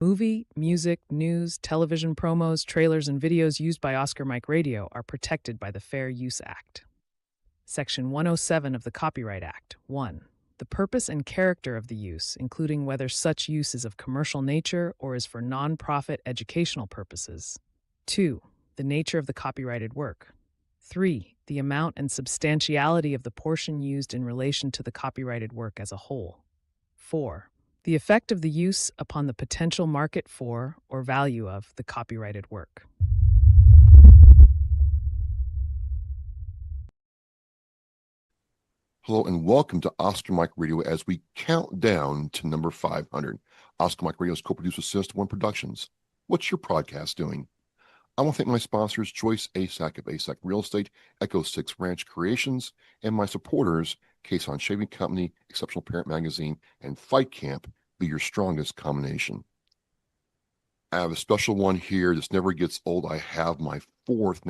Movie, music, news, television promos, trailers, and videos used by Oscar Mike Radio are protected by the Fair Use Act. Section 107 of the Copyright Act. 1. The purpose and character of the use, including whether such use is of commercial nature or is for non-profit educational purposes. 2. The nature of the copyrighted work. 3. The amount and substantiality of the portion used in relation to the copyrighted work as a whole. 4. The effect of the use upon the potential market for or value of the copyrighted work. Hello and welcome to Oscar Mike Radio as we count down to number 500. Oscar Mike Radio is co-produced with Sinister One Productions. What's your podcast doing? I want to thank my sponsors, Joyce Asack of Asack Real Estate, Echo 6 Ranch Creations, and my supporters, Case on Shaving Company, Exceptional Parent Magazine, and Fight Camp. Be your strongest combination. I have a special one here. This never gets old. I have my fourth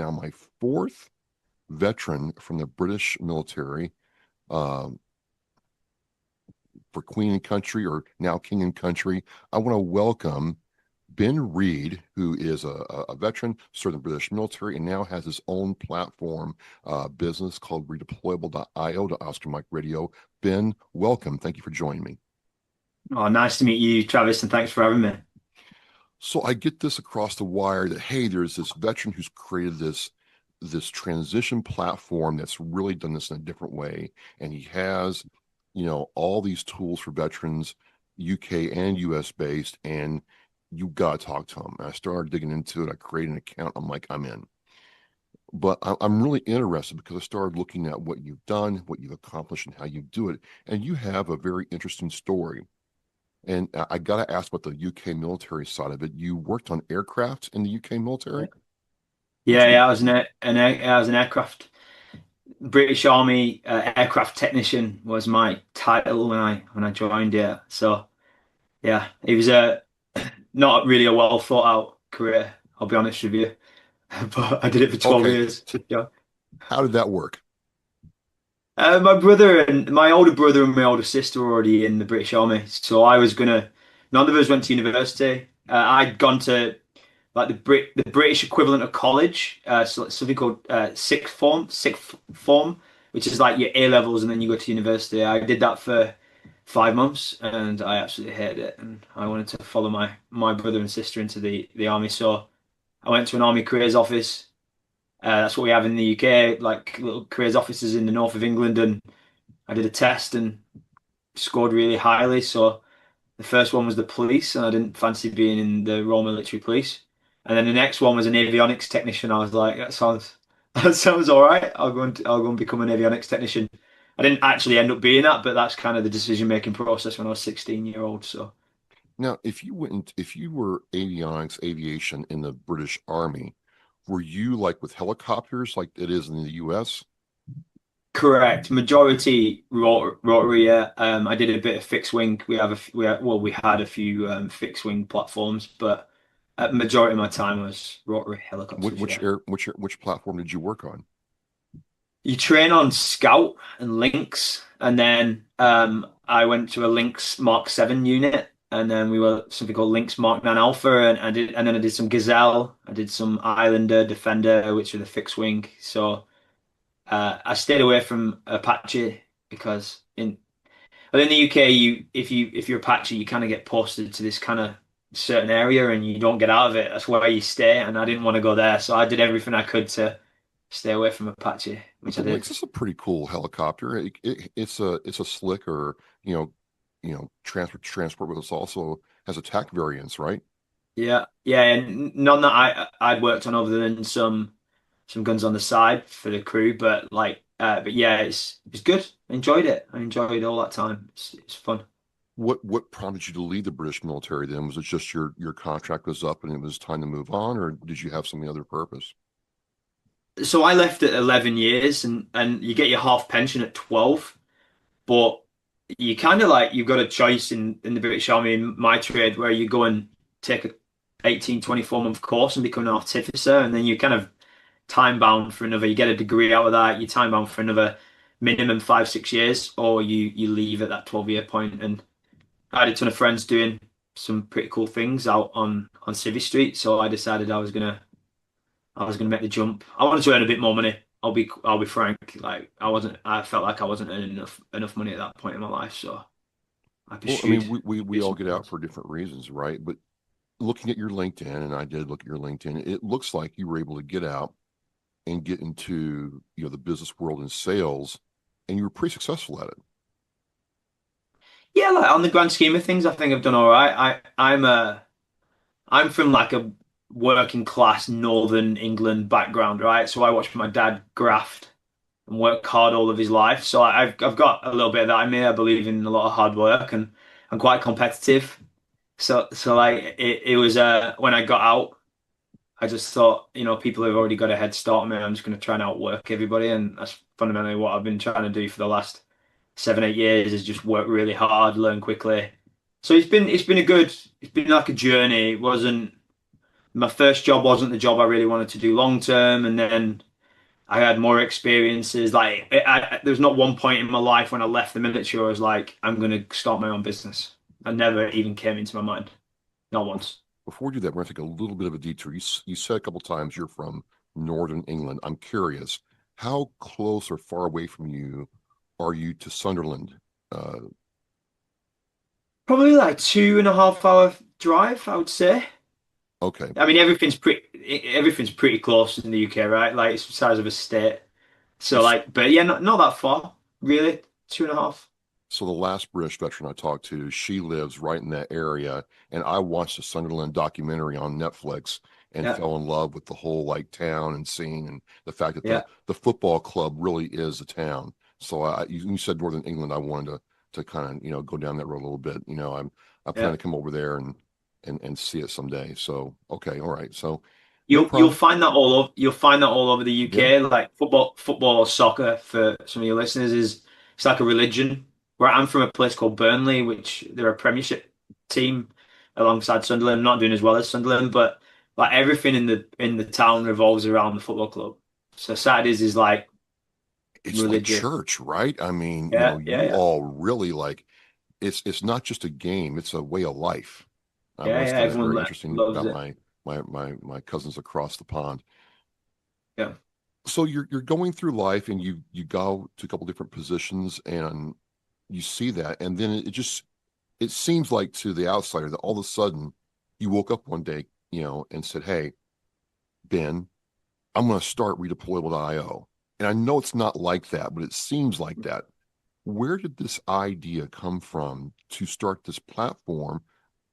veteran from the British military, for Queen and Country, or now King and Country. I want to welcome Ben Reed, who is a veteran, served in the British military, and now has his own platform business called redeployable.io to Oscar Mike Radio. Ben, welcome. Thank you for joining me. Oh, nice to meet you, Travis, and thanks for having me. So I get this across the wire that, hey, there's this veteran who's created this transition platform that's really done this in a different way. And he has, all these tools for veterans, UK and US based, and you got to talk to him. And I started digging into it. I created an account. I'm like, I'm in. But I'm really interested because I started looking at what you've done, what you've accomplished, and how you do it. And you have a very interesting story. And I got to ask about the UK military side of it. You worked on aircraft in the UK military? Yeah, I was I was an aircraft British Army aircraft technician was my title when I joined. Yeah, so yeah, it was a not really a well thought out career. I'll be honest with you, but I did it for 12 Okay. years. Yeah. How did that work? My older brother and my older sister were already in the British Army, so none of us went to university. I'd gone to like the British equivalent of college, so it's something called sixth form, which is like your A levels and then you go to university. I did that for 5 months and I absolutely hated it, and I wanted to follow my brother and sister into the army. So I went to an army careers office. That's what we have in the UK, like little careers offices in the north of England, and I did a test and scored really highly. So the first one was the police, and I didn't fancy being in the Royal Military Police. And then the next one was an avionics technician. I was like, that sounds all right. I'll go and become an avionics technician. I didn't actually end up being that, but that's kind of the decision-making process when I was 16-year-old. So Now, if you were aviation in the British Army, were you like with helicopters like it is in the US? correct. Majority rotary. Yeah. I did a bit of fixed wing. We had a few fixed wing platforms, but majority of my time was rotary helicopters. Yeah. Which platform did you work on? You train on Scout and Lynx, and then I went to a Lynx Mark 7 unit, and then we were something called Lynx Mark 9 Alpha, and then I did some Gazelle, I did some Islander, Defender, which are the fixed wing. So I stayed away from Apache because in the UK, if you're Apache, you kind of get posted to this kind of certain area, and you don't get out of it. That's where you stay, and I didn't want to go there, so I did everything I could to stay away from Apache, which The I did. Lynx is a pretty cool helicopter. It's a slicker, transport, but it also has attack variants, right? Yeah, yeah, and none that I'd worked on other than some guns on the side for the crew, but yeah, it's good. I enjoyed it. I enjoyed all that time. It's fun. What prompted you to leave the British military then? Was it just your contract was up and it was time to move on, or did you have some other purpose? So I left at 11 years, and you get your half pension at 12, but you kind of like you've got a choice in the British Army in my trade where you go and take a 18, 24-month course and become an artificer, and then you kind of time bound for another, you get a degree out of that, you're time bound for another minimum 5, 6 years, or you leave at that 12-year point. And I had a ton of friends doing some pretty cool things out on Civvy Street. So I decided I was gonna make the jump. I wanted to earn a bit more money. I'll be frank. Like I felt like I wasn't earning enough money at that point in my life. So I Well, I pursued mean, we all different get out things. for different reasons, right? But looking at your LinkedIn, and I did look at your LinkedIn, it looks like you were able to get out and get into, the business world and sales, and you were pretty successful at it. Yeah, like on the grand scheme of things, I think I've done all right. I'm from like a working class Northern England background, right? So I watched my dad graft and work hard all of his life. So I've got a little bit of that in me. I believe in a lot of hard work and I'm quite competitive. So like it was when I got out, I just thought, people have already got a head start on me. I'm just going to try and outwork everybody, and that's fundamentally what I've been trying to do for the last 7, 8 years is just work really hard, learn quickly. So it's been like a journey. It wasn't my first job wasn't the job I really wanted to do long term, and then I had more experiences. Like there was not one point in my life when I left the military where I was like, I'm going to start my own business. I never even came into my mind, not once. Before we do that, we're going to take a little bit of a detour. You said a couple times you're from Northern England. I'm curious, how close or far away from you are you to Sunderland? Uh, Probably like 2.5 hour drive, I would say. okay, I mean, everything's pretty close in the UK, right? Like it's the size of a state. So like, but yeah, not that far, really. 2.5. so the last British veteran I talked to, she lives right in that area, and I watched the Sunderland documentary on Netflix and Yeah, fell in love with the whole like town and scene and the fact that the yeah, the football club really is a town. So you said Northern England, I wanted to kind of go down that road a little bit. I plan yeah. to come over there and see it someday. So okay, all right, so no You'll problem. find that all over you'll find that all over the Yeah, UK. Like football or soccer for some of your listeners is it's like a religion. Where I'm from a place called Burnley, which they're a Premiership team alongside Sunderland, not doing as well as Sunderland, but like everything in the town revolves around the football club. So Saturdays is like it's like religious. church, right? I mean, Yeah, yeah, you yeah. all really like it's not just a game, it's a way of life. I Yeah, always yeah. find that Everyone very interesting loves about it. my cousins across the pond. Yeah. So you're going through life and you go to a couple different positions and you see that, and then it seems like to the outsider that all of a sudden you woke up one day, and said, "Hey, Ben, I'm going to start redeployable.io." And I know it's not like that, but it seems like that. Where did this idea come from to start this platform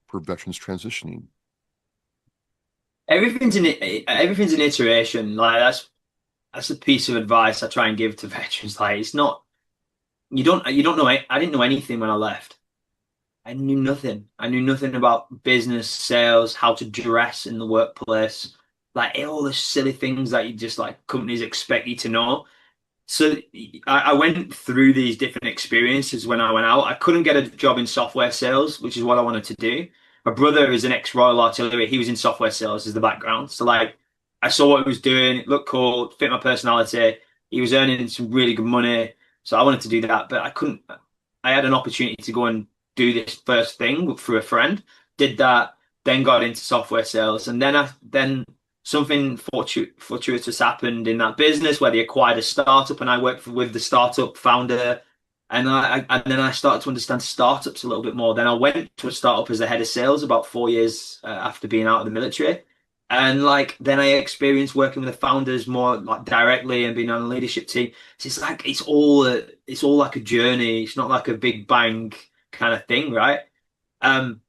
for veterans transitioning? Everything's an iteration. Like that's a piece of advice I try and give to veterans. Like it's not you don't know I didn't know anything when I left. I knew nothing. I knew nothing about business, sales, how to dress in the workplace, like all the silly things that you just like companies expect you to know. So I went through these different experiences when I went out. I couldn't get a job in software sales, which is what I wanted to do. My brother is an ex-Royal Artillery. He was in software sales as the background. So like I saw what he was doing. It looked cool, fit my personality. He was earning some really good money. So I wanted to do that, but I couldn't. I had an opportunity to go and do this first thing through a friend. Did that, then got into software sales, and then something fortuitous happened in that business where they acquired a startup, and I worked with the startup founder, and then I started to understand startups a little bit more. Then I went to a startup as the head of sales about 4 years after being out of the military, and like then I experienced working with the founders more like directly and being on a leadership team. So it's like it's all like a journey. It's not like a big bang kind of thing, right? Um,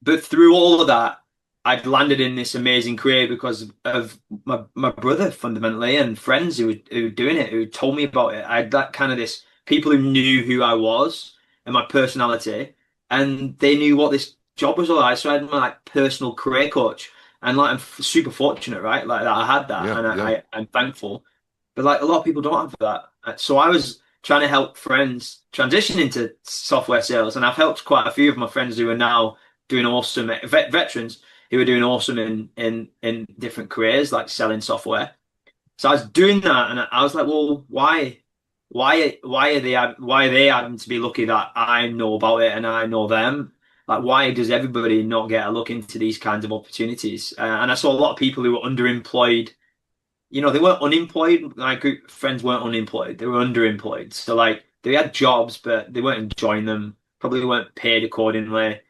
but through all of that, I'd landed in this amazing career because of my brother fundamentally and friends who were doing it, who told me about it. I had that kind of this people who knew who I was and my personality, and they knew what this job was all like. So I had my like personal career coach, and like super fortunate, right? Like that I had that, Yeah, and yeah. I'm thankful. But like a lot of people don't have that. So I was trying to help friends transition into software sales, and I've helped quite a few of my friends who are now doing awesome veterans who are doing awesome in different careers like selling software. So I was doing that, and I was like, well, why are they having to be lucky that I know about it and I know them? Like, why does everybody not get a look into these kinds of opportunities? And I saw a lot of people who were underemployed. They weren't unemployed. My group of friends weren't unemployed. They were underemployed. So like they had jobs, but they weren't enjoying them. Probably weren't paid accordingly.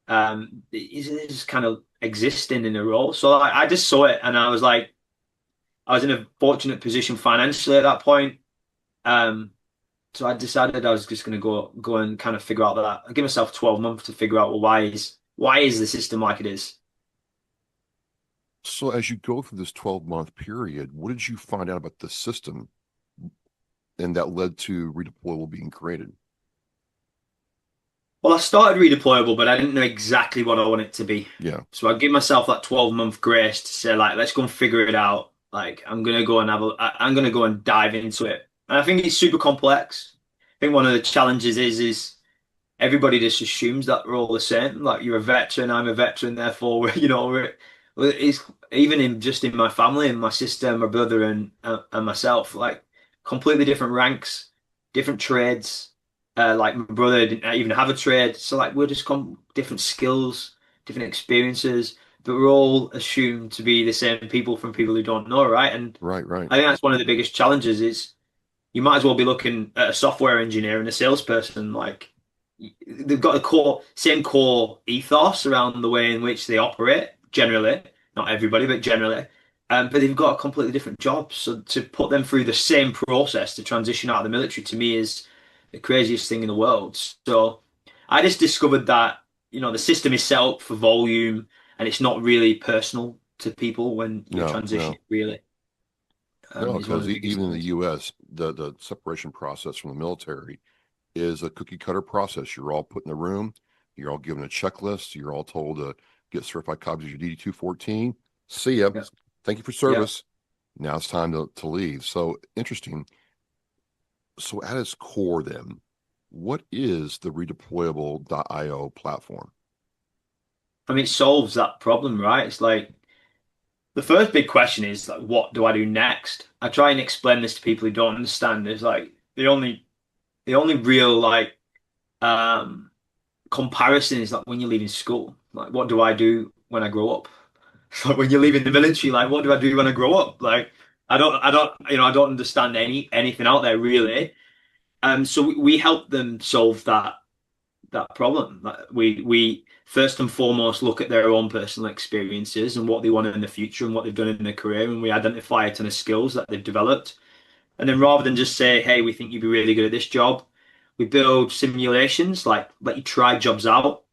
It's just kind of existing in a role. So I just saw it, and I was like, I was in a fortunate position financially at that point. Um, so I decided I was just going to go and kind of figure out that. I give myself 12 months to figure out, well, why is the system like it is? So as you go through this 12-month period, what did you find out about the system and that led to redeployable being created? Well, I started redeployable, but I didn't know exactly what I want it to be. Yeah. So I give myself that 12-month grace to say, like, let's go and figure it out. Like, I'm gonna go and dive into it. And I think it's super complex. I think one of the challenges is everybody just assumes that we're all the same. Like, you're a veteran, I'm a veteran, therefore, it's even in my family and my sister, my brother, and myself, like, completely different ranks, different trades. Like my brother didn't even have a trade, so like we're just different skills, different experiences, but we're all assumed to be the same people from people who don't know, right? And Right, right. I think that's one of the biggest challenges is you might as well be looking at a software engineer and a salesperson. Like they've got the same core ethos around the way in which they operate, generally, not everybody, but generally. But they've got a completely different job. So to put them through the same process to transition out of the military to me is the craziest thing in the world. So I just discovered that, the system is set up for volume and it's not really personal to people when you're No, transitioning, no. really, No, is one of because the biggest even in the things. US, the separation process from the military is a cookie cutter process. You're all put in the room, you're all given a checklist, you're all told to get certified copies of your DD 214. See ya. Yeah. Thank you for Yeah. service. Now it's time to leave. So interesting. So at its core, then, what is the redeployable.io platform? I mean, it solves that problem, right? It's like the first big question is like, what do I do next? I try and explain this to people who don't understand. It's like the only real like um comparison is like when you're leaving school. Like, what do I do when I grow up? It's like when you're leaving the military, like, what do I do when I grow up? Like, I don't understand anything out there really. So we help them solve that problem. Like, we first and foremost look at their own personal experiences and what they want in the future and what they've done in their career, and we identify a ton of skills that they've developed. And then rather than just say, "Hey, we think you'd be really good at this job," we build simulations, like let you try jobs out.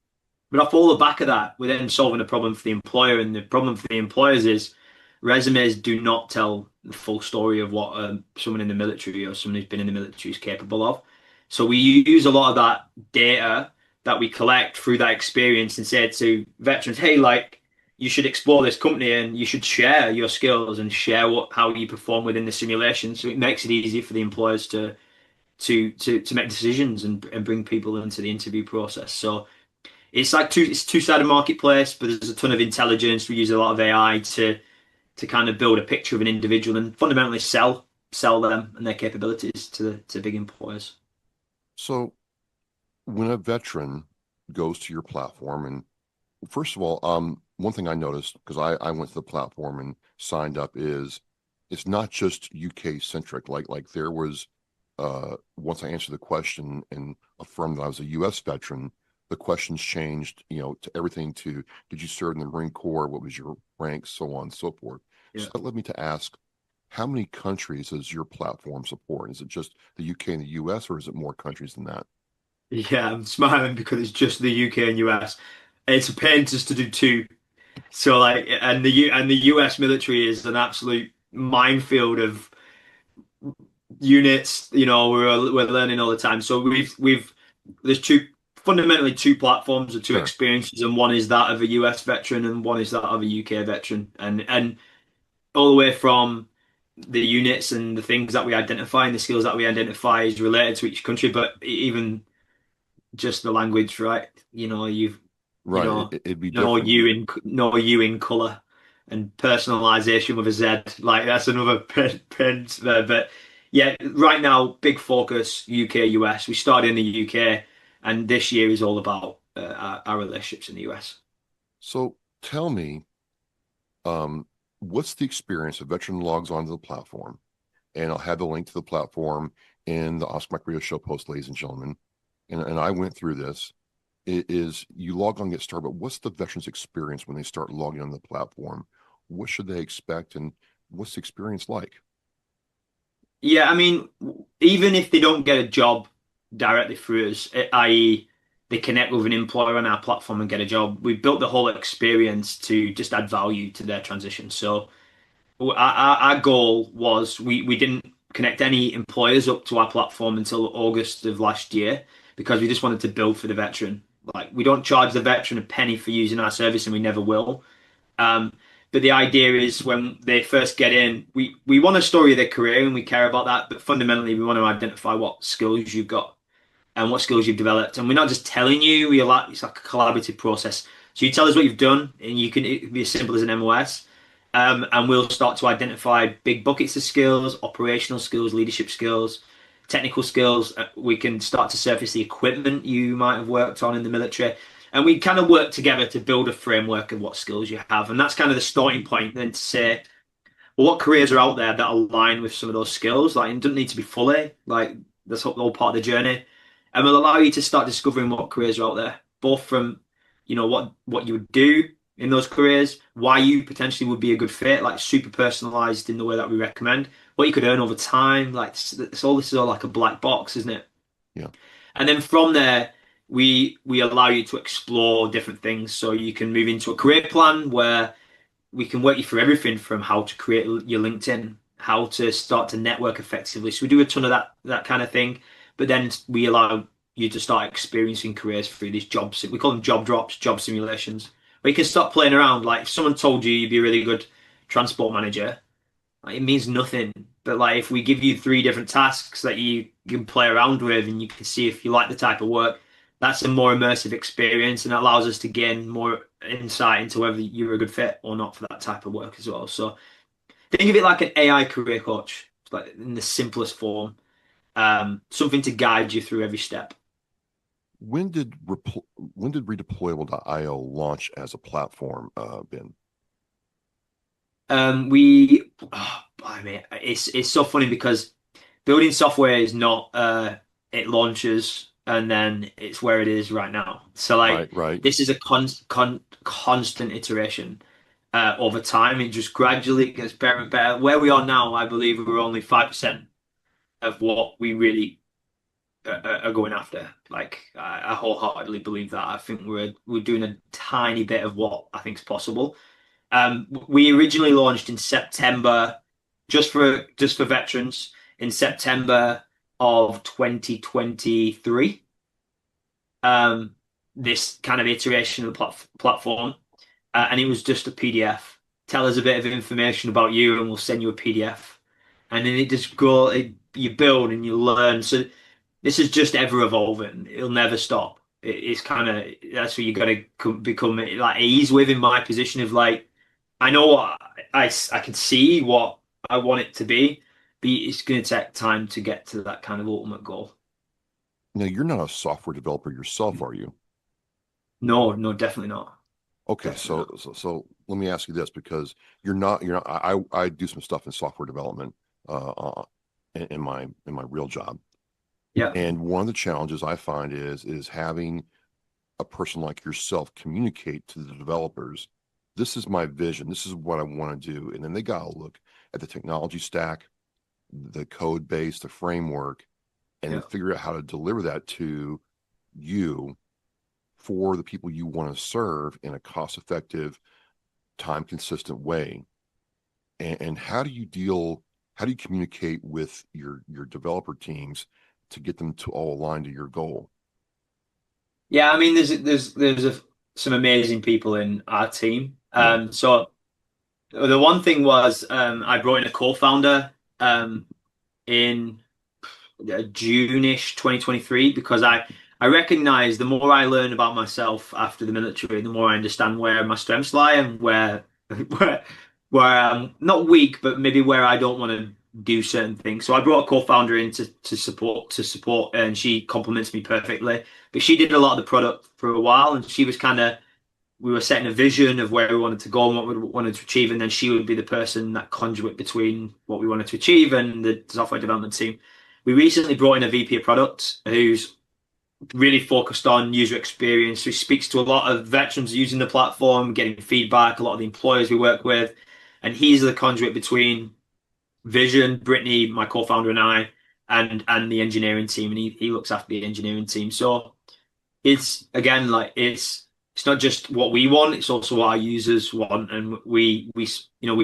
But off all the back of that, we're then solving a problem for the employer, and the problem for the employers is resumes do not tell the full story of what someone in the military or someone who's been in the military is capable of. So we use a lot of that data that we collect through that experience and say to veterans, "Hey, like you should explore this company and you should share your skills and share how you perform within the simulation." So it makes it easier for the employers to make decisions and bring people into the interview process. So it's two-sided marketplace, but there's a ton of intelligence. We use a lot of AI to kind of build a picture of an individual and fundamentally sell them and their capabilities to big employers. So when a veteran goes to your platform, and first of all, one thing I noticed because I went to the platform and signed up is it's not just UK centric. Like there was once I answered the question and affirmed that I was a US veteran, the questions changed, to everything to did you serve in the Marine Corps, what was your rank, so on and so forth. So Yeah. that led me to ask, how many countries does your platform support? Is it just the UK and the US, or is it more countries than that? Yeah, I'm smiling because it's just the UK and US. It's a pain just to do two. So like, and the US military is an absolute minefield of units. We're learning all the time. So there's fundamentally two platforms or two Sure. experiences, and one is that of a US veteran, and one is that of a UK veteran, and all the way from the units and the things that we identify and the skills that we identify is related to each country, but even just the language, right? You Right. know, It'd be different. know you in color and personalization with a Z. Like that's another pen there. But yeah, right now, big focus UK, US. We started in the UK, and this year is all about our relationships in the US. So tell me, um, what's the experience? A veteran logs onto the platform, and I'll have the link to the platform in the Oscar Mike Radio Show post, ladies and gentlemen. And I went through this. It is you log on, get started, but what's the veteran's experience when they start logging on the platform? What should they expect, and what's the experience like? Yeah, I mean, even if they don't get a job directly through us, i.e., they connect with an employer on our platform and get a job, we built the whole experience to just add value to their transition. So our goal was we didn't connect any employers up to our platform until August of last year because we just wanted to build for the veteran. Like we don't charge the veteran a penny for using our service, and we never will. Um, but the idea is when they first get in, we want a story of their career and we care about that. But fundamentally, we want to identify what skills you've got and what skills you've developed. And we're not just telling you, it's like a collaborative process. So you tell us what you've done, and it can be as simple as an MOS. And we'll start to identify big buckets of skills, operational skills, leadership skills, technical skills. We can start to surface the equipment you might have worked on in the military. And we kind of work together to build a framework of what skills you have. And that's kind of the starting point then to say, well, what careers are out there that align with some of those skills? Like, it doesn't need to be fully, like, that's all part of the journey. And will allow you to start discovering what careers are out there, both from, what you would do in those careers, why you potentially would be a good fit, like super personalized in the way that we recommend, what you could earn over time. Like, this is all like a black box, isn't it? Yeah. And then from there, we allow you to explore different things. So you can move into a career plan where we can work you through everything from how to create your LinkedIn, how to start to network effectively. So we do a ton of that kind of thing, but then we allow you to start experiencing careers through these jobs. We call them job drops, job simulations, where you can start playing around. Like if someone told you you'd be a really good transport manager, like, it means nothing. But like if we give you three different tasks that you can play around with and you can see if you like the type of work, that's a more immersive experience and it allows us to gain more insight into whether you're a good fit or not for that type of work as well. So think of it like an AI career coach, like in the simplest form, something to guide you through every step. When did redeployable.io launch as a platform, Ben? I mean, it's so funny because building software is not it launches and then it's where it is right now. So like Right, right. this is a constant iteration over time. It just gradually gets better and better. Where we are now, I believe we're only 5% of what we really are going after. Like I wholeheartedly believe that. I think we're doing a tiny bit of what I think is possible. We originally launched in September, just for veterans, in September of 2023. Um, this kind of iteration of the platform, and it was just a PDF. Tell us a bit of information about you, and we'll send you a PDF. And then it just you build and you learn. So this is just ever evolving. It'll never stop. It's kind of that's what you got to become like ease with in my position of like I know what I can see what I want it to be, but it's going to take time to get to that kind of ultimate goal. Now, you're not a software developer yourself, are you? No, no, definitely not. Okay, Definitely so not. so, so let me ask you this because you're not I do some stuff in software development in my real job. Yeah, And one of the challenges I find is having a person like yourself communicate to the developers, this is my vision, this is what I want to do. And then they gotta look at the technology stack, the code base, the framework, and then yeah. figure out how to deliver that to you for the people you want to serve in a cost effective, time consistent way. And how do you communicate with your developer teams to get them to all align to your goal? Yeah, I mean, some amazing people in our team. Yeah. So the one thing was I brought in a co-founder in June-ish 2023 because I recognize the more I learn about myself after the military, the more I understand where my strengths lie and where where I'm not weak, but maybe where I don't want to do certain things. So I brought a co-founder in to support, and she complements me perfectly. But she did a lot of the product for a while, and she was kind of we were setting a vision of where we wanted to go and what we wanted to achieve, and then she would be the person that conduit between what we wanted to achieve and the software development team. We recently brought in a VP of product who's really focused on user experience, who speaks to a lot of veterans using the platform, getting feedback, a lot of the employers we work with, and he's the conduit between Vision, Brittany, my co-founder, and I, and the engineering team, and he looks after the engineering team. So it's again like it's not just what we want, it's also what our users want. And we've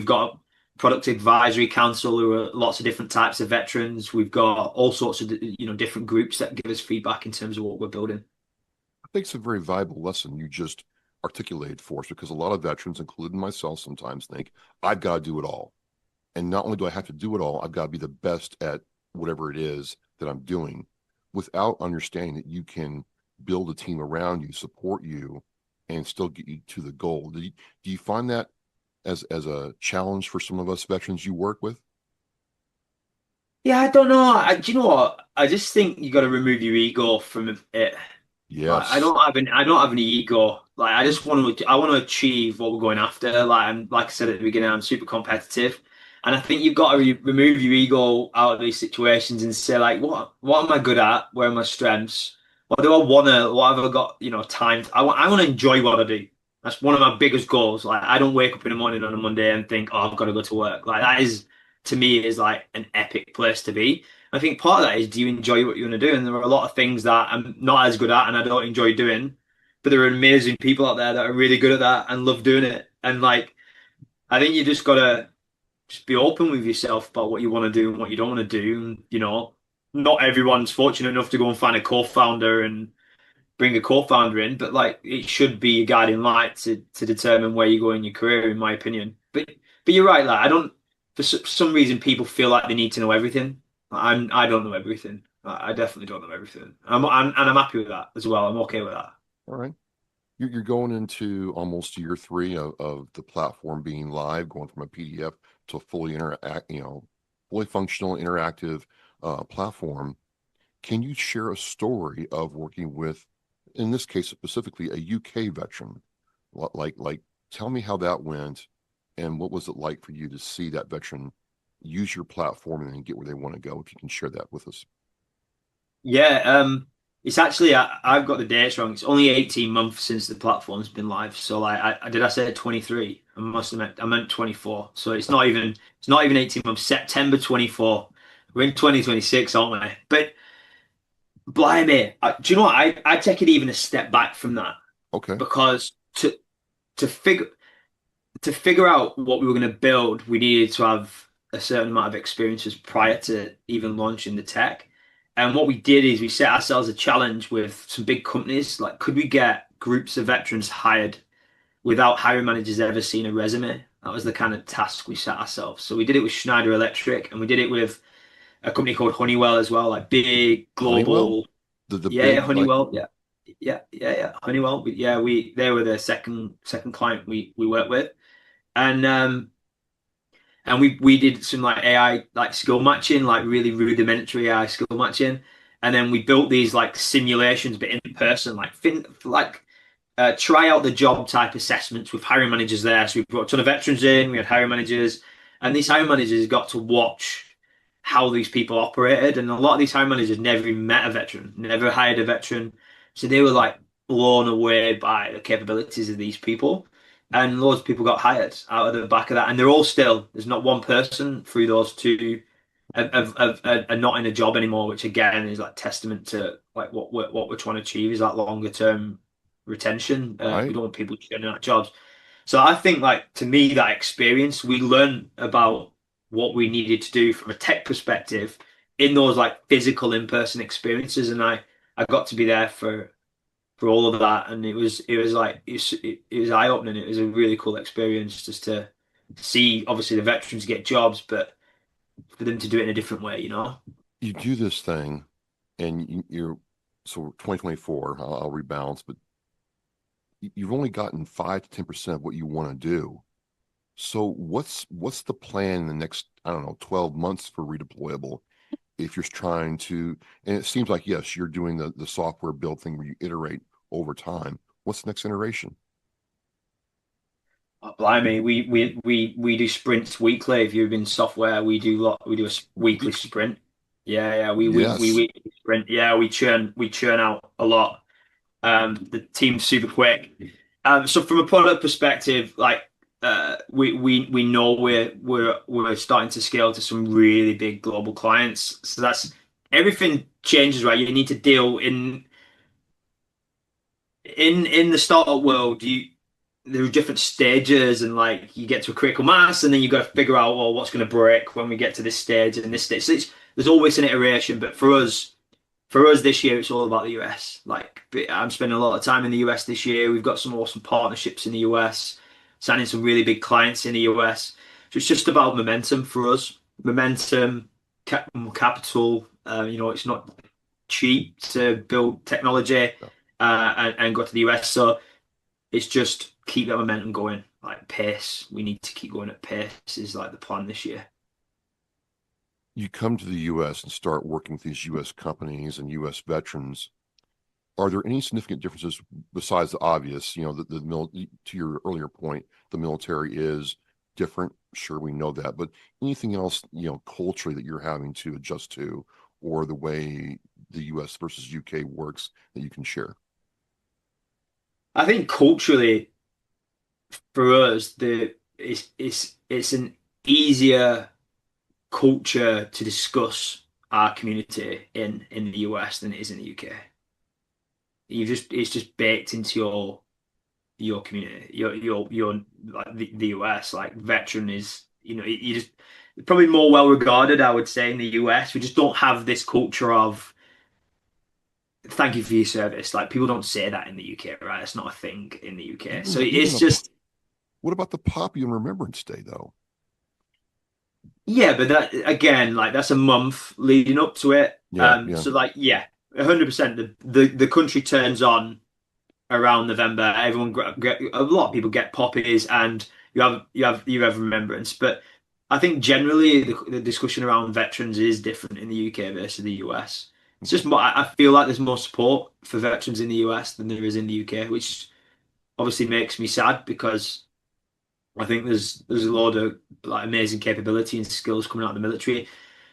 got a product advisory council who are lots of different types of veterans. We've got all sorts of different groups that give us feedback in terms of what we're building. I think it's a very valuable lesson you just articulated for us, because a lot of veterans, including myself, sometimes think I've got to do it all. And not only do I have to do it all, I've got to be the best at whatever it is that I'm doing, without understanding that you can build a team around you, support you, and still get you to the goal. Do you find that as a challenge for some of us veterans you work with? Yeah, I don't know. Do you know what? I just think you got to remove your ego from it. Like Yes. I don't have any ego. Like I want to achieve what we're going after. Like I said at the beginning, I'm super competitive, and I think you've got to remove your ego out of these situations and say like, what am I good at? Where are my strengths? What do I wanna? What have I got? Time. I want to enjoy what I do. That's one of my biggest goals. Like I don't wake up in the morning on a Monday and think, oh, I've got to go to work. Like that is to me is like an epic place to be. I think part of that is, do you enjoy what you want to do? And there are a lot of things that I'm not as good at and I don't enjoy doing, but there are amazing people out there that are really good at that and love doing it. And like, I think you just gotta just be open with yourself about what you want to do and what you don't want to do. And, not everyone's fortunate enough to go and find a co-founder and bring a co-founder in, but like it should be a guiding light to determine where you go in your career, in my opinion. But you're right, like I don't for some reason people feel like they need to know everything. I don't know everything. I definitely don't know everything. And I'm happy with that as well. I'm okay with that. All right. You're going into almost year three of the platform being live, going from a PDF to a fully functional, interactive platform. Can you share a story of working with, in this case specifically, a UK veteran? Like, tell me how that went, and what was it like for you to see that veteran use your platform and then get where they want to go? If you can share that with us. Yeah, it's actually I've got the dates wrong. It's only 18 months since the platform's been live. So like I say 23? I meant 24. So it's not even 18 months. September 24. We're in 2026, aren't we? But blimey, do you know what? I take it even a step back from that Okay. because to figure to figure out what we were going to build, we needed to have a certain amount of experiences prior to even launching the tech. And what we did is we set ourselves a challenge with some big companies. Like, could we get groups of veterans hired without hiring managers ever seeing a resume? That was the kind of task we set ourselves. So we did it with Schneider Electric, and we did it with a company called Honeywell as well, like big Honeywell, global. the Yeah, yeah, big, like, Honeywell. Yeah, yeah. Honeywell. They were the second client we worked with, and we did some like AI like skill matching, like really rudimentary AI skill matching, and then we built these like simulations, but in person, try out the job type assessments with hiring managers there. So we brought a ton of veterans in, we had hiring managers, and these hiring managers got to watch how these people operated. And a lot of these hiring managers never even met a veteran, never hired a veteran. So they were like blown away by the capabilities of these people. And loads of people got hired out of the back of that. And they're all still, there's not one person through those two are not in a job anymore, which again is like testament to like what we're trying to achieve is that longer term retention. We right? don't want people churning out jobs. So I think like to me that experience, we learned about what we needed to do from a tech perspective in those like physical in-person experiences, and I got to be there for all of that, and it was eye-opening. It was a really cool experience just to see obviously the veterans get jobs, but for them to do it in a different way, you know? You do this thing, and you're so 2024. I'll rebalance, but you've only gotten 5 to 10% of what you want to do. So what's the plan in the next, I don't know, 12 months for redeployable? If you're trying to, and it seems like, yes, you're doing the software build thing where you iterate over time. What's the next iteration? Oh, blimey, we do sprints weekly. If you're in software, we do a weekly Weekly. sprint. Yeah, yeah, we Yes. weekly sprint. Yeah, we churn out a lot. The team's super quick. So from a product perspective, like we know we're starting to scale to some really big global clients. So that's everything changes, right? You need to deal in the startup world. There are different stages, and like you get to a critical mass, and then you got to figure out, well, what's going to break when we get to this stage and this stage. So there's always an iteration, but for us this year, it's all about the US. Like I'm spending a lot of time in the US this year. We've got some awesome partnerships in the US, signing some really big clients in the US. So it's just about momentum for us. Momentum, capital. It's not cheap to build technology No. and go to the US. So it's just keep that momentum going, like pace. We need to keep going at pace is like the plan this year. You come to the US and start working with these US companies and US veterans. Are there any significant differences besides the obvious? To your earlier point, the military is different. Sure, we know that, but anything else, culturally that you're having to adjust to, or the way the US versus UK works that you can share? I think culturally for us, it's an easier culture to discuss our community in the US than it is in the UK. It's just baked into your community, your like the US, like veteran is, you just probably more well regarded, I would say, in the US. We just don't have this culture of thank you for your service. Like people don't say that in the UK, right? It's not a thing in the UK. Even So even it's the just what about the Poppy and Remembrance Day though? yeah, but that again, like that's a month leading up to it. Yeah, yeah. So like yeah, 100%. The country turns on around November. A lot of people get poppies, and you have remembrance. But I think generally the discussion around veterans is different in the UK versus the US. It's Okay. just more. I feel like there's more support for veterans in the US than there is in the UK, which obviously makes me sad because I think there's a lot of like amazing capability and skills coming out of the military.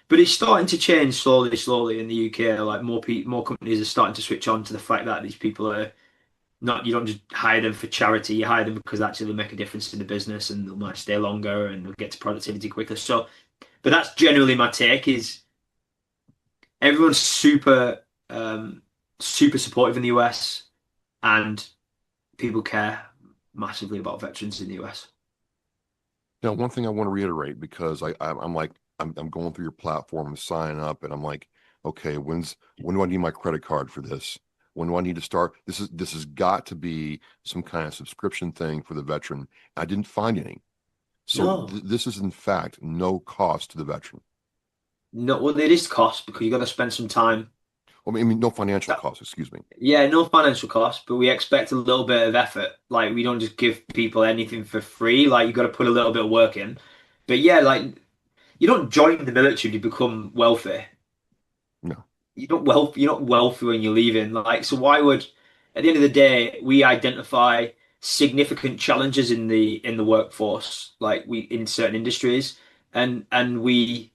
But it's starting to change slowly in the UK. Like more companies are starting to switch on to the fact that these people are not, you don't just hire them for charity, you hire them because actually they'll make a difference in the business and they might stay longer and they'll get to productivity quicker. So, but that's generally my take is everyone's super supportive in the US and people care massively about veterans in the US. Now, one thing I want to reiterate because I'm like I'm going through your platform, I'm signing up, and I'm like, okay, when do I need my credit card for this? When do I need to start? This has got to be some kind of subscription thing for the veteran. I didn't find any. So No, this is in fact no cost to the veteran. no, well, it is cost because you got to spend some time. I mean, no financial cost, excuse me. Yeah, no financial cost, but we expect a little bit of effort. Like we don't just give people anything for free. Like you got to put a little bit of work in. But yeah, like you don't join the military to become wealthy. No. You're not wealthy when you're leaving. Like so, why would at the end of the day we identify significant challenges in the workforce, like we in certain industries, and we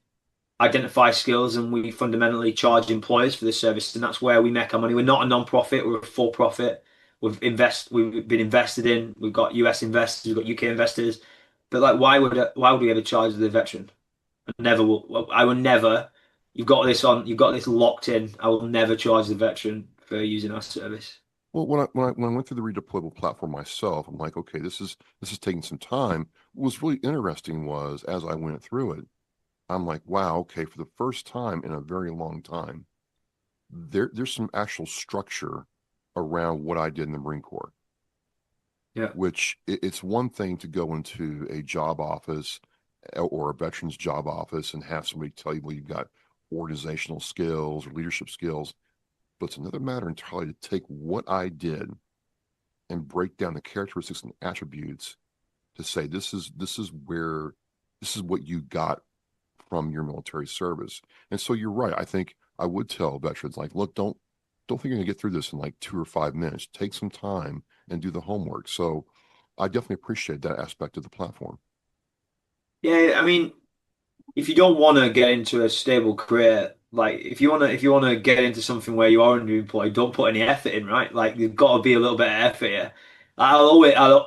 identify skills and we fundamentally charge employers for the service, and that's where we make our money. We're not a non-profit, we're a for-profit. We've been invested in, we've got US investors, we've got UK investors. But like why would we ever charge the veteran? I will never, you've got this locked in. I will never charge the veteran for using our service. Well, when I went through the redeployable platform myself, I'm like, okay, this is taking some time. What was really interesting was as I went through it, I'm like, wow, okay, for the first time in a very long time, there's some actual structure around what I did in the Marine Corps, Yeah. which it's one thing to go into a job office or a veteran's job office and have somebody tell you, well, you've got organizational skills or leadership skills, but it's another matter entirely to take what I did and break down the characteristics and attributes to say this is what you got from your military service. And so you're right. I think I would tell veterans like, look, don't think you're gonna get through this in like 2 or 5 minutes. Take some time and do the homework. So I definitely appreciate that aspect of the platform. Yeah, I mean, if you don't want to get into a stable career, like if you want to get into something where you are underemployed, don't put any effort in, right? Like you've got to be a little bit of effort here. I'll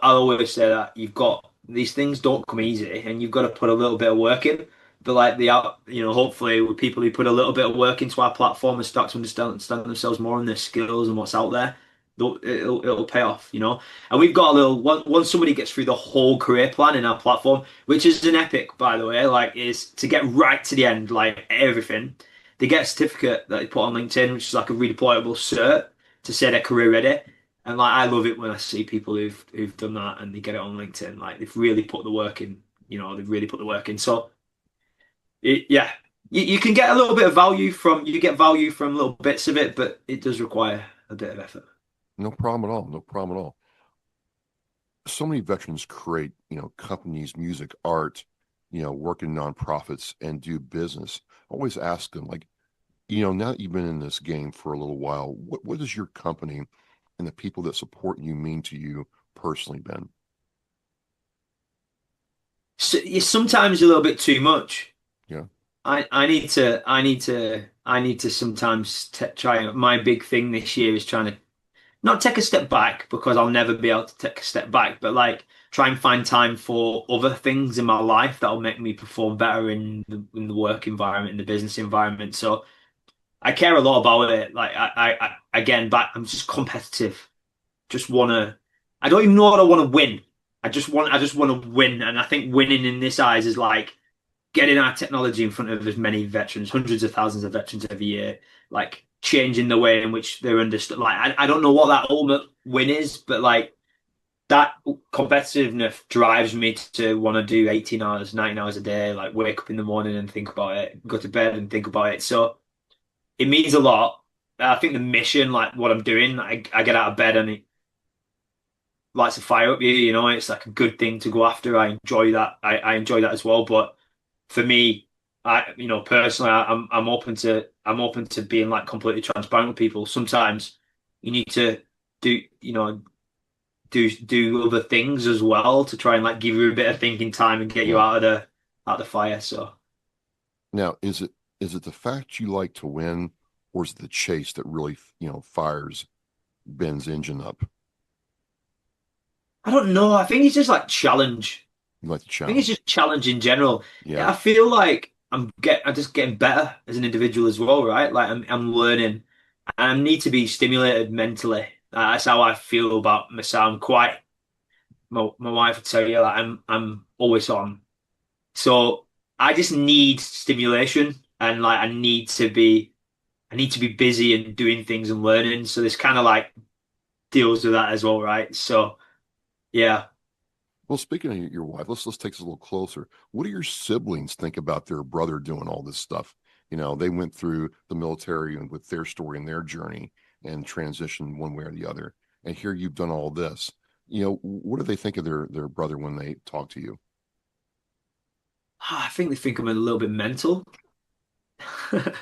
always say that you've got these things don't come easy, and you've got to put a little bit of work in. But like hopefully with people who put a little bit of work into our platform and start to understand themselves more and their skills and what's out there, it'll pay off, you know. And we've got a little once somebody gets through the whole career plan in our platform, which is an epic, by the way, like is to get right to the end, like everything. They get a certificate that they put on LinkedIn, which is like a redeployable cert to say they're career ready. And like I love it when I see people who've done that and they get it on LinkedIn. Like they've really put the work in, you know, they've really put the work in. So yeah, you can get a little bit of value from you get value from little bits of it, but it does require a bit of effort. No problem at all. No problem at all. So many veterans create, companies, music, art, work in nonprofits and do business. I always ask them, like, now that you've been in this game for a little while, what does your company and the people that support you mean to you personally, Ben? So, it's sometimes a little bit too much. Yeah. I need to sometimes try. My big thing this year is trying to not take a step back because I'll never be able to take a step back, but like try and find time for other things in my life that'll make me perform better in the work environment, in the business environment. So I care a lot about it. Like again, back I'm just competitive. Just wanna. I don't even know what I want to win. I just want to win, and I think winning in this eyes is like getting our technology in front of as many veterans, hundreds of thousands of veterans every year, like changing the way in which they're understood. Like, I don't know what that ultimate win is, but like that competitiveness drives me to want to do 18 hours, 19 hours a day, like wake up in the morning and think about it, go to bed and think about it. So it means a lot. I think the mission, like what I'm doing, I get out of bed and it lights a fire up you know, it's like a good thing to go after. I enjoy that. I enjoy that as well. But for me, personally, I'm open to being like completely transparent with people. Sometimes you need to do, do other things as well to try and like give you a bit of thinking time and get you Yeah. out of the fire. So Now, is it the fact you like to win, or is it the chase that really, fires Ben's engine up? I don't know. I think it's just like challenge. You like the I think it's challenge. just challenge in general. Yeah. Yeah, I feel like I'm just getting better as an individual as well, right? Like I'm learning. I need to be stimulated mentally. That's how I feel about myself. I'm quite my wife would tell you like I'm always on. So I just need stimulation and like I need to be busy and doing things and learning. So this kind of like deals with that as well, right? So yeah. Well, speaking of your wife, let's take this a little closer. What do your siblings think about their brother doing all this stuff? They went through the military and with their story and their journey and transitioned one way or the other. And here you've done all this. What do they think of their brother when they talk to you? I think they think I'm a little bit mental. I'd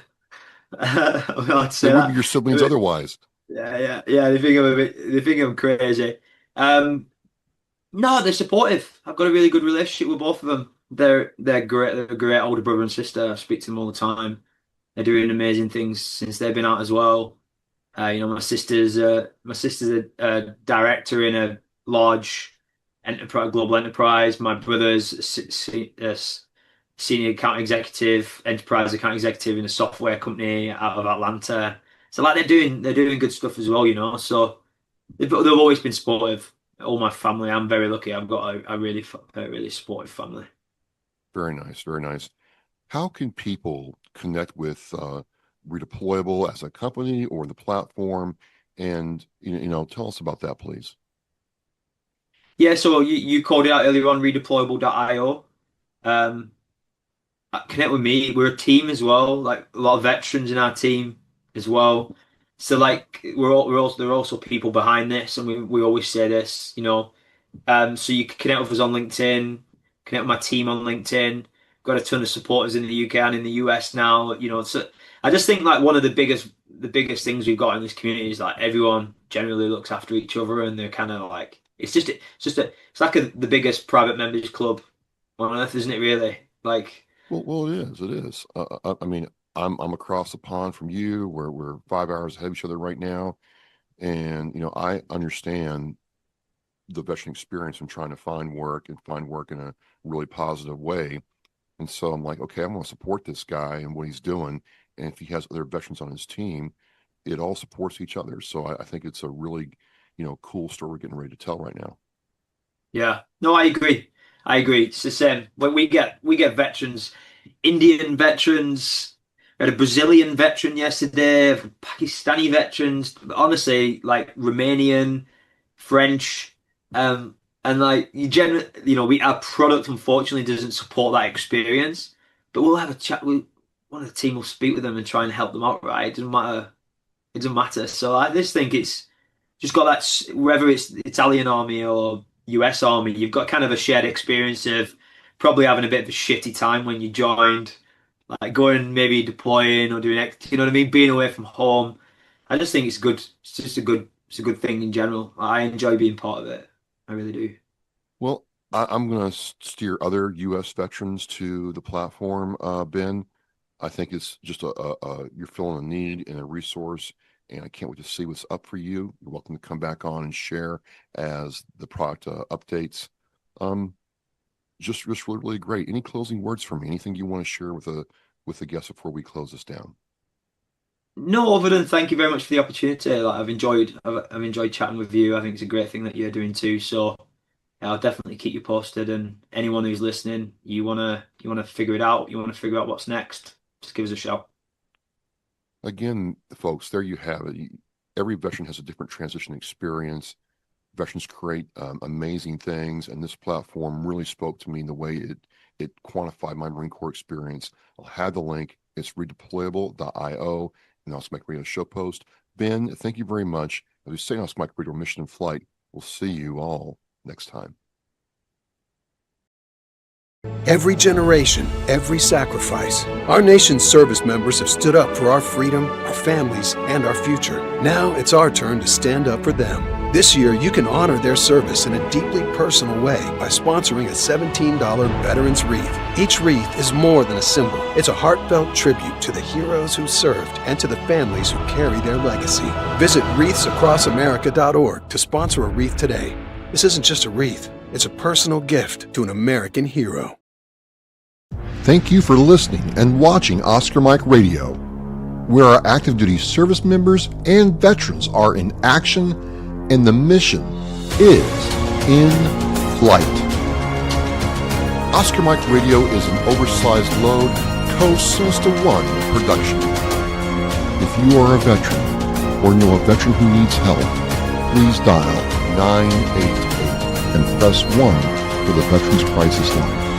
They say wouldn't be that. your siblings otherwise. Yeah. They think I'm a bit. They think I'm crazy. Um, no, they're supportive. I've got a really good relationship with both of them. They're great. They're a great older brother and sister. I speak to them all the time. They're doing amazing things since they've been out as well. My sister's a director in a large global enterprise. My brother's a senior account executive, enterprise account executive in a software company out of Atlanta. So like they're doing good stuff as well, you know. So they've always been supportive. All my family, I'm very lucky. I've got a really supportive family. Very nice, very nice. How can people connect with Redeployable as a company or the platform? And tell us about that, please. Yeah, so you called it out earlier on, redeployable.io. Um, Connect with me. We're a team as well, like a lot of veterans in our team as well. So like we're also there are also people behind this, and we always say this, you know, So you can connect with us on LinkedIn, connect with my team on LinkedIn. Got a ton of supporters in the UK and in the US now. So I just think like one of the biggest things we've got in this community is like everyone generally looks after each other, and they're kind of like it's like the biggest private members club on earth, isn't it? Really, like. Well, it is. It is. I mean, I'm across the pond from you. We're 5 hours ahead of each other right now, and I understand the veteran experience in trying to find work and find work in a really positive way. And so I'm like, okay, I'm going to support this guy and what he's doing. And if he has other veterans on his team, it all supports each other. So I think it's a really, cool story we're getting ready to tell right now. Yeah, no, I agree. I agree. It's the same. When we get veterans, Indian veterans, we had a Brazilian veteran yesterday, Pakistani veterans, honestly, like Romanian, French, and like our product unfortunately doesn't support that experience, but we'll have a chat. One of the team will speak with them and try and help them out. Right? It doesn't matter. It doesn't matter. So I just think it's just got that whether it's Italian army or US army, you've got kind of a shared experience of probably having a bit of a shitty time when you joined, like going maybe deploying or doing, you know what I mean, being away from home. I just think it's good. It's just it's a good thing in general. I enjoy being part of it. I really do. Well, I'm going to steer other U.S. veterans to the platform, Ben. I think it's just you're filling a need and a resource, and I can't wait to see what's up for you. You're welcome to come back on and share as the product updates. Um, just really, really great. Any closing words for me? Anything you want to share with the guests before we close this down? No, other than thank you very much for the opportunity. Like I've enjoyed chatting with you. I think it's a great thing that you're doing too. So yeah, I'll definitely keep you posted. And anyone who's listening, you wanna figure it out. You wanna figure out what's next. Just give us a shout. Again, folks, there you have it. Every veteran has a different transition experience. Veterans create amazing things, and this platform really spoke to me in the way it quantified my Marine Corps experience. I'll have the link. It's redeployable.io, and also Mike Radio show post. Ben, thank you very much. As we say on Mike Radio Mission in Flight, we'll see you all next time. Every generation, every sacrifice. Our nation's service members have stood up for our freedom, our families, and our future. Now it's our turn to stand up for them. This year, you can honor their service in a deeply personal way by sponsoring a $17 Veterans Wreath. Each wreath is more than a symbol. It's a heartfelt tribute to the heroes who served and to the families who carry their legacy. Visit wreathsacrossamerica.org to sponsor a wreath today. This isn't just a wreath. It's a personal gift to an American hero. Thank you for listening and watching Oscar Mike Radio, where our active duty service members and veterans are in action and the mission is in flight. Oscar Mike Radio is an oversized load Co-Sinister One production. If you are a veteran or know a veteran who needs help, please dial 988 and press 1 for the Veterans Crisis Line.